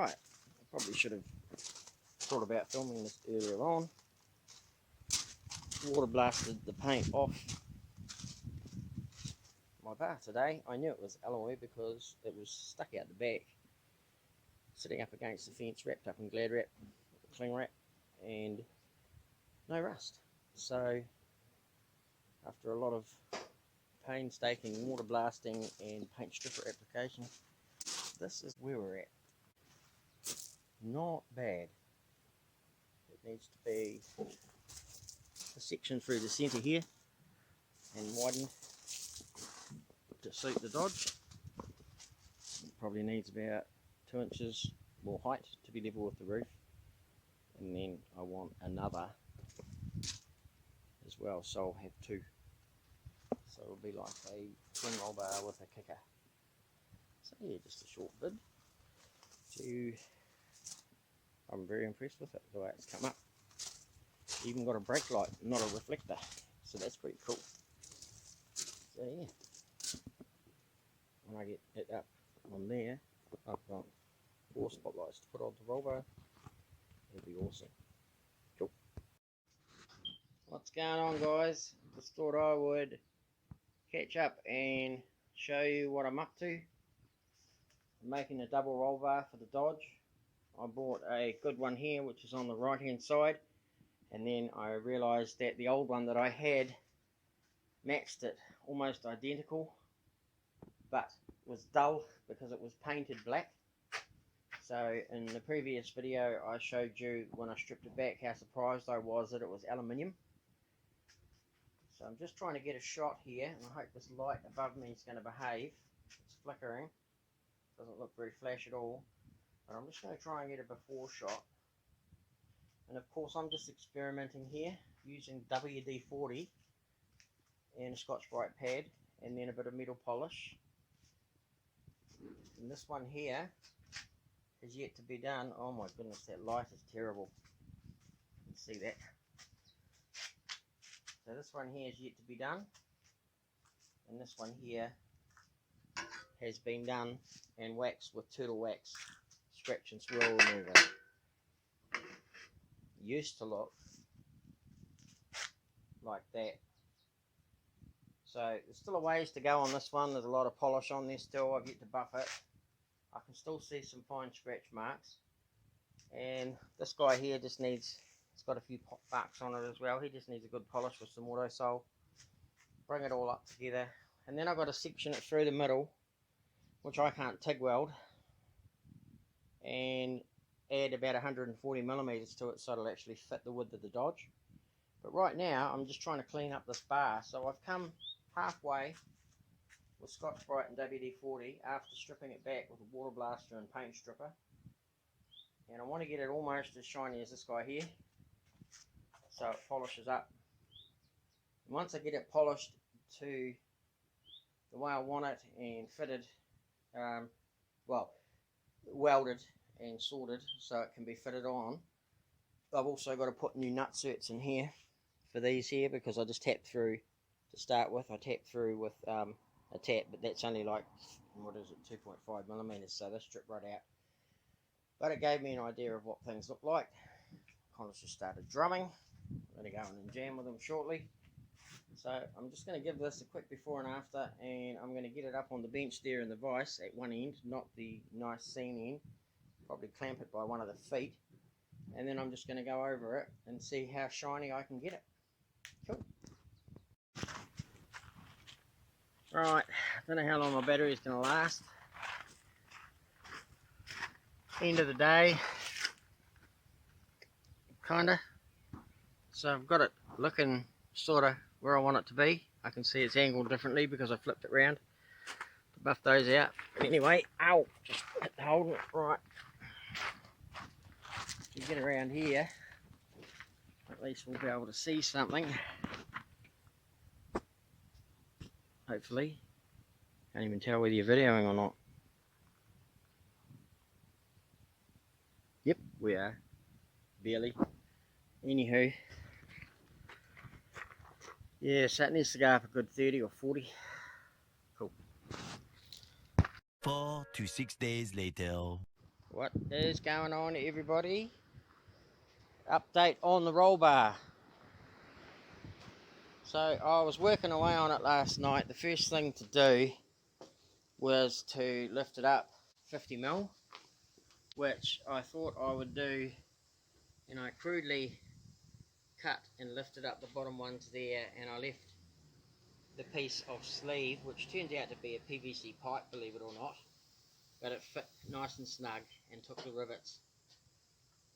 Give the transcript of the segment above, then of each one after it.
Right, I probably should have thought about filming this earlier on. Water blasted the paint off my bar today. I knew it was alloy because it was stuck out the back, sitting up against the fence, wrapped up in glad wrap, cling wrap, and no rust. So after a lot of painstaking water blasting and paint stripper application, this is where we're at. Not bad. It needs to be a section through the centre here and widened to suit the Dodge. It probably needs about 2 inches more height to be level with the roof, and then I want another as well, so I'll have two. So it'll be like a twin roll bar with a kicker. So yeah, just a short vid. I'm very impressed with it, the way it's come up. Even got a brake light, not a reflector, so that's pretty cool. So yeah, when I get it up on there, I've got 4 spotlights to put on the roll bar. It'll be awesome. Cool. What's going on, guys? Just thought I would catch up and show you what I'm up to. I'm making a double roll bar for the Dodge. I bought a good one here, which is on the right hand side, and then I realized that the old one that I had matched it almost identical, but was dull because it was painted black. So in the previous video I showed you, when I stripped it back, how surprised I was that it was aluminium. So I'm just trying to get a shot here, and I hope this light above me is going to behave. It's flickering, doesn't look very flash at all, but I'm just going to try and get a before shot. And of course I'm just experimenting here using WD-40 and a Scotch-Brite pad, and then a bit of metal polish. And this one here is yet to be done. Oh my goodness, that light is terrible. You can see that. So this one here is yet to be done, and this one here has been done and waxed with turtle wax, scratch and swirl remover. Used to look like that. So there's still a ways to go on this one. There's a lot of polish on there still. I've yet to buff it. I can still see some fine scratch marks, and this guy here just needs, it's got a few pop marks on it as well. He just needs a good polish with some auto sol. Bring it all up together, and then I've got to section it through the middle, which I can't TIG weld, and add about 140 millimeters to it so it'll actually fit the width of the Dodge. But right now I'm just trying to clean up this bar, so I've come halfway with Scotch-Brite and WD-40 after stripping it back with a water blaster and paint stripper, and I want to get it almost as shiny as this guy here so it polishes up. And once I get it polished to the way I want it and fitted, welded and sorted so it can be fitted on, I've also got to put new nutserts in here for these here, because I just tapped through to start with. I tapped through with a tap, but that's only like, what is it, 2.5 millimeters, so this stripped right out. But it gave me an idea of what things look like. Kind of just started drumming. I'm going to go in and jam with them shortly. So I'm just going to give this a quick before and after, and I'm going to get it up on the bench there in the vise at one end, not the nice seam end. Probably clamp it by one of the feet, and then I'm just going to go over it and see how shiny I can get it. Cool. Right, I don't know how long my battery is going to last. End of the day, kinda. So I've got it looking sort of where I want it to be. I can see it's angled differently because I flipped it round to buff those out. But anyway, ow, just hit the Holden. Right, if you get around here, at least we'll be able to see something. Hopefully. Can't even tell whether you're videoing or not. Yep, we are. Barely. Anywho. Yeah, so it needs to go up a good 30 or 40. Cool. 4 to 6 days later. What is going on, everybody? Update on the roll bar. So I was working away on it last night. The first thing to do was to lift it up 50mm, which I thought I would do, crudely cut and lifted up the bottom ones there, and I left the piece of sleeve, which turns out to be a PVC pipe, believe it or not, but it fit nice and snug and took the rivets.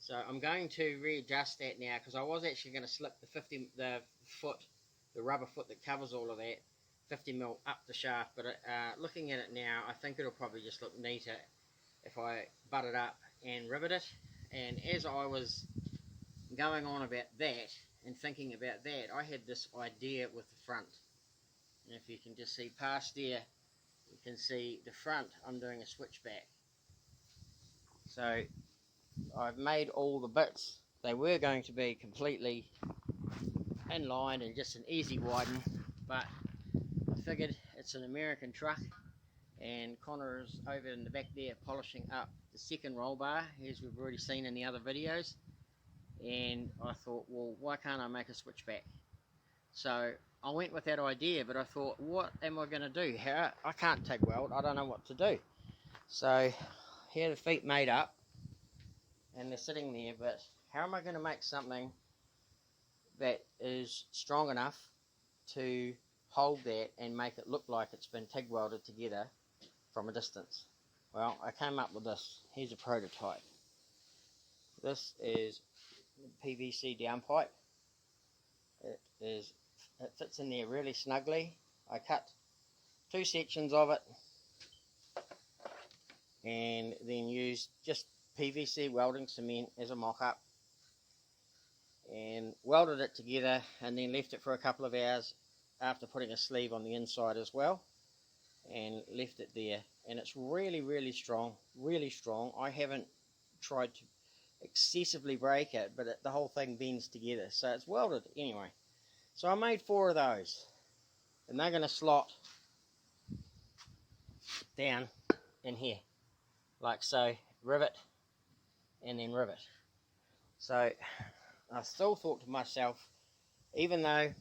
So I'm going to readjust that now, because I was actually going to slip the rubber foot that covers all of that 50mm up the shaft, but looking at it now, I think it'll probably just look neater if I butt it up and rivet it. And as I was going on about that and thinking about that, I had this idea with the front. And if you can just see past there, you can see the front. I'm doing a switchback. So I've made all the bits. They were going to be completely in line and just an easy widen, but I figured it's an American truck, and Connor is over in the back there polishing up the second roll bar, as we've already seen in the other videos, and I thought, well, why can't I make a switchback? So I went with that idea, but I thought, what am I going to do? I can't TIG weld, I don't know what to do. So here are the feet made up, and they're sitting there, but how am I going to make something that is strong enough to hold that and make it look like it's been TIG welded together from a distance? Well, I came up with this. Here's a prototype. This is PVC downpipe. It fits in there really snugly. I cut 2 sections of it and then used just PVC welding cement as a mock-up and welded it together, and then left it for a couple of hours after putting a sleeve on the inside as well, and left it there. And it's really strong, really strong. I haven't tried to excessively break it, but the whole thing bends together, so it's welded anyway. So I made 4 of those, and they're going to slot down in here like so. Rivet and then rivet. So I still thought to myself, even though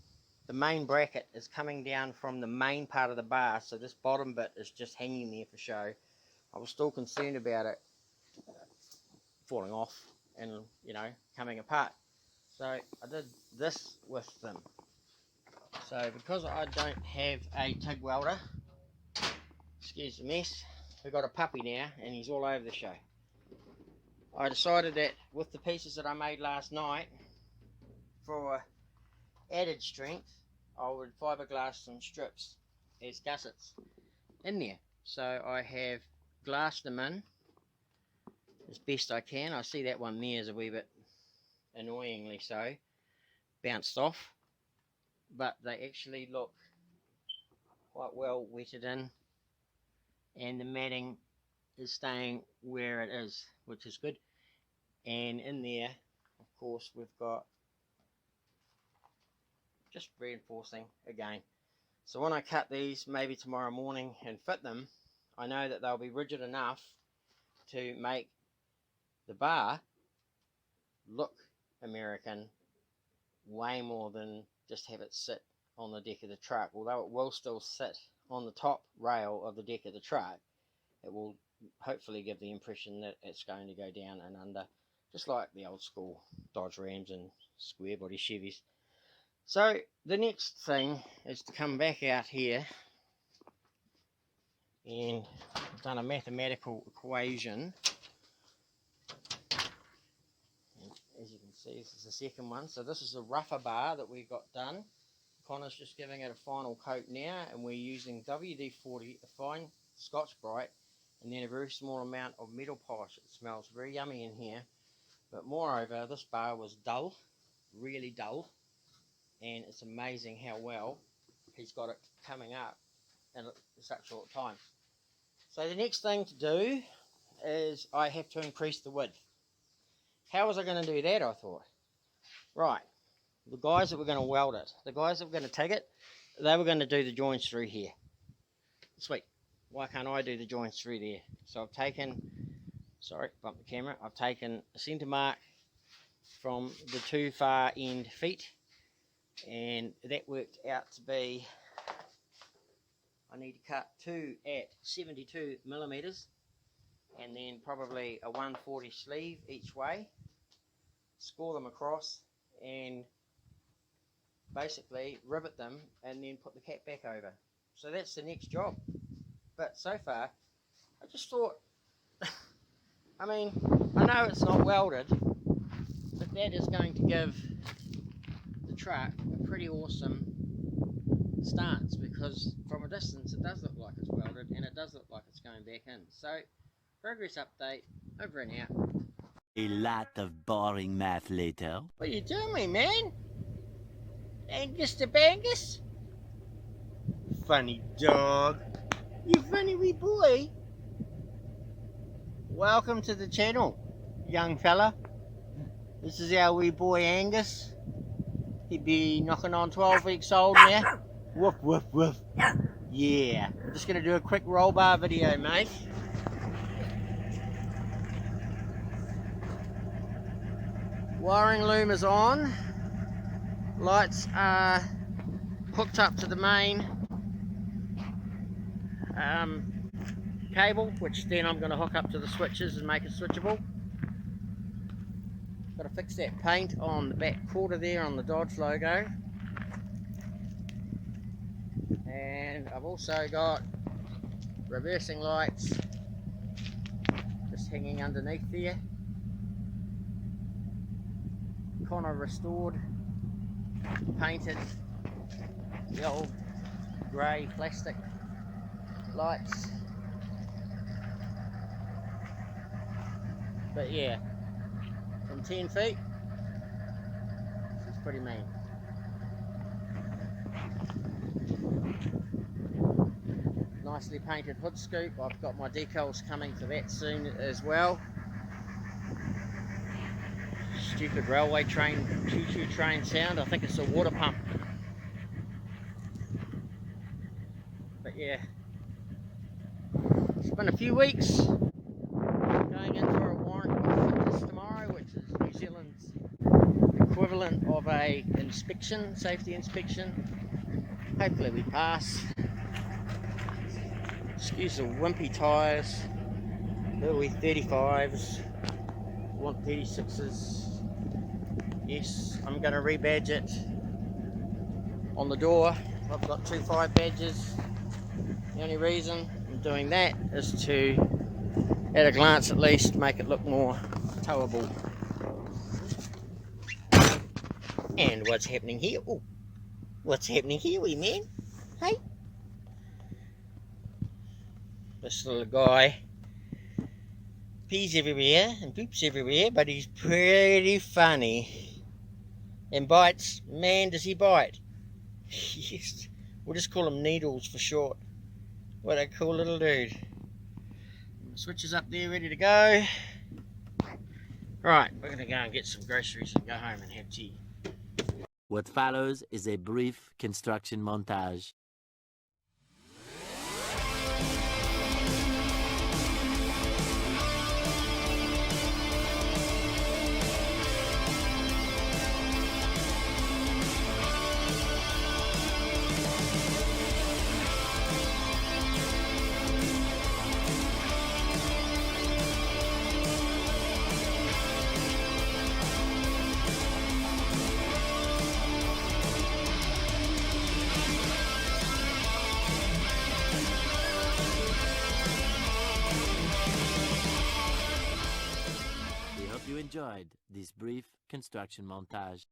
the main bracket is coming down from the main part of the bar, so this bottom bit is just hanging there for show, I was still concerned about it falling off and, coming apart. So I did this with them. So because I don't have a TIG welder, excuse the mess, we've got a puppy now and he's all over the show. I decided that with the pieces that I made last night, for added strength, I would fiberglass some strips as gussets in there. So I have glassed them in as best I can. I see that one there is a wee bit annoyingly so bounced off, but they actually look quite well wetted in, and the matting is staying where it is, which is good. And in there, of course, we've got just reinforcing again. So when I cut these maybe tomorrow morning and fit them, I know that they'll be rigid enough to make the bar look American way more than just have it sit on the deck of the truck. Although it will still sit on the top rail of the deck of the truck, it will hopefully give the impression that it's going to go down and under, just like the old school Dodge Rams and square body Chevys. So the next thing is to come back out here, and I've done a mathematical equation. And as you can see, this is the second one. So this is the rougher bar that we got done. Connor's just giving it a final coat now, and we're using WD-40, a fine Scotch-Brite, and then a very small amount of metal polish. It smells very yummy in here. But moreover, this bar was dull, really dull, and it's amazing how well he's got it coming up in such a short time. So the next thing to do is I have to increase the width. How was I going to do that, I thought? Right, the guys that were going to weld it, the guys that were going to TIG it, they were going to do the joints through here. Sweet. Why can't I do the joints through there? So I've taken sorry, bump the camera. I've taken a centre mark from the two far end feet, and that worked out to be, I need to cut two at 72 millimeters, and then probably a 140 sleeve each way, score them across, and basically rivet them, and then put the cap back over. So that's the next job. But so far, I just thought, I mean, I know it's not welded, but that is going to give the truck a pretty awesome stance, because from a distance it does look like it's welded, and it does look like it's going back in. So, progress update, over and out. A lot of boring math later. What are you doing, me man? Angus the Bangus? Funny dog. You funny wee boy. Welcome to the channel, young fella. This is our wee boy Angus. He'd be knocking on 12 weeks old now. Woof, woof, woof. Yeah. I'm just going to do a quick roll bar video, mate. Wiring loom is on. Lights are hooked up to the main cable, which then I'm going to hook up to the switches and make it switchable. Got to fix that paint on the back quarter there on the Dodge logo. And I've also got reversing lights just hanging underneath there. Kind of restored, painted the old grey plastic lights. But yeah, from 10 feet, this is pretty mean. Nicely painted hood scoop. I've got my decals coming for that soon as well. Stupid railway train, choo-choo train sound. I think it's a water pump. But yeah, it's been a few weeks. Going in for a warrant of fitness tomorrow, which is New Zealand's equivalent of a inspection, safety inspection. Hopefully we pass. Excuse the wimpy tyres. Early 35s. Want 36s. Yes, I'm going to rebadge it on the door. I've got 2 5 badges. The only reason I'm doing that is to, at a glance at least, make it look more towable. And what's happening here? Ooh, what's happening here, wee man? Hey? This little guy pees everywhere and poops everywhere, but he's pretty funny. And bites, man does he bite. Yes. We'll just call him Needles for short. What a cool little dude. Switch is up there ready to go. Right, we're going to go and get some groceries and go home and have tea. What follows is a brief construction montage. You enjoyed this brief construction montage.